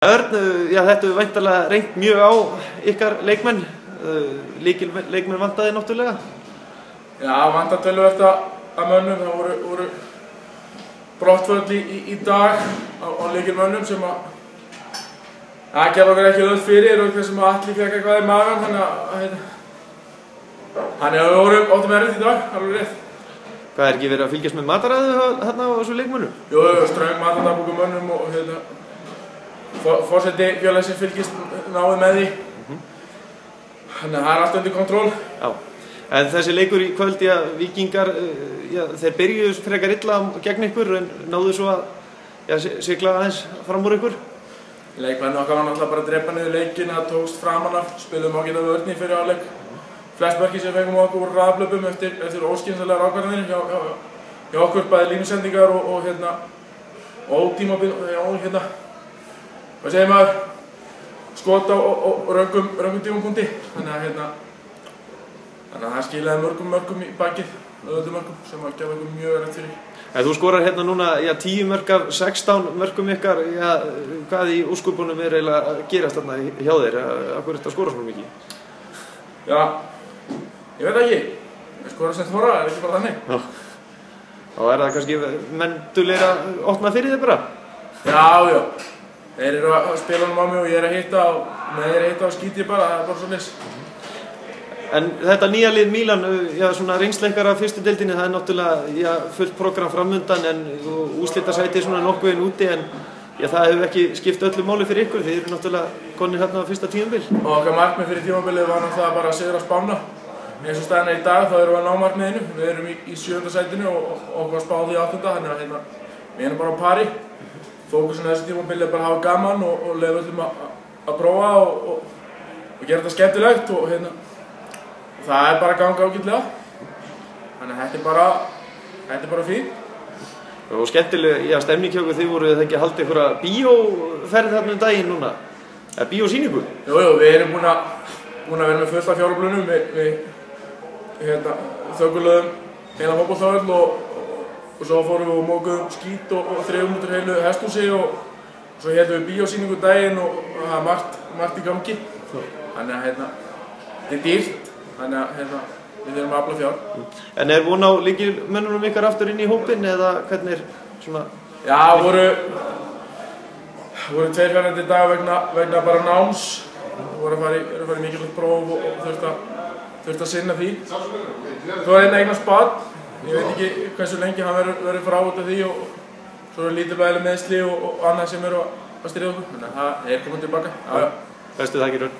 Örn, já, þetta hefur væntanlega reynt mjög á ykkar leikmenn, leikmenn vantaði náttúrulega? Já, vantar töluvert að mönnum, það voru brottföll í dag á lykilmönnum sem að það gerði okkur ekki öll fyrir og þessum að Atli fekk eitthvað í magan, þannig að við áttum erfitt í dag, alveg rétt. Hvað, ekki verið að fylgjast með mataræðu hérna á þessu leikmönnum? Jú, ströng matardagbokum mönnum og forseti félagsins fylgist náið með því. Þannig að það er allt undir kontról. Já, en þessi leikur í kvöld, já, Víkingar, já, þeir byrjuðu frekar illa gegn ykkur en náðu svo að sigla aðeins fram úr ykkur? Leikmennu okkar var náttúrulega bara að drepa niður leikinn, það tókst framan af, spilum ágæta vörn í fyrir áleik. Flest mörkin sem fengum okkur voru hraðablöpum eftir óskynsamlegar ákvarðanir hjá okkur, bæði línusendingar og ótímabil, hvað segir maður, skot á röngum tímapunkti. Þannig að það skilaði mörgum í bakið, öðvöldu mörgum, sem að gefa okkur mjög rætt fyrir. Þú skorar hérna núna 10 mörk af 16 mörkum ykkar, hvað í úrskupunum eiginlega að gerast þarna hjá þér? Af hverju ertu að skora svona mikið? Já, ég veit ekki. Ég skora sem þorra, ekki bara þannig. Já. Þá það kannski menn duglegir að opna fyrir þig bara? Já. Þeir eru að spila á mig og ég er að hitta og skýti bara, það er bara svo leys. En þetta nýja lið Mílan, svona reynsleikar af fyrstu deildinni, það er náttúrulega fullt program framundan en úrslitasæti svona nokkuð úti en það hefur ekki skipt öllu máli fyrir ykkur, þið eru náttúrulega konir hérna á fyrsta tímabil. Og okkar markmið fyrir tímabilið var náttúrulega bara að sigra Spána. Eins og staðan er í dag þá erum við að ná markmiðinu, við erum í 7. sætinu og okkur spáði í 8. þannig að við erum bara á pari. Fókusin þessu tímabilið er bara að hafa gaman og leyfa öllum að prófa og gera þetta skemmtilegt og það er bara að ganga ágætlega. Þannig að þetta er bara fínt. Og skemmtileg, stemning hjá ykkur, þið voruð það ekki að halda einhverja bíóferð þarna daginn núna? Eða bíósýningu? Jú, við erum búin að vera með fullt af fjáröflunum. Við þögulöðum heila fótboltavöll og svo fórum við og mókuðum skít og 3 út heilu hesthúsi og svo heldum við bíósýningu daginn og það er margt í gangi. Þannig að þetta er dýrt. Þannig að við erum að afla fjár. En er von á lykilmönnunum ykkar aftur inn í hópinn eða hvernig er svona? Já, voru 2 fjarnandi í dag vegna bara náms. Voru að fara í mikilvægt próf og þurft að sinna því. Svo er eignast barn. Ég veit ekki hversu lengi hann verður frá út af því og svo eru lítilvægileg meiðsli og annað sem eru að stríða okkur. Þannig að það er komið tilbaka. Bestu þakkir, Örn.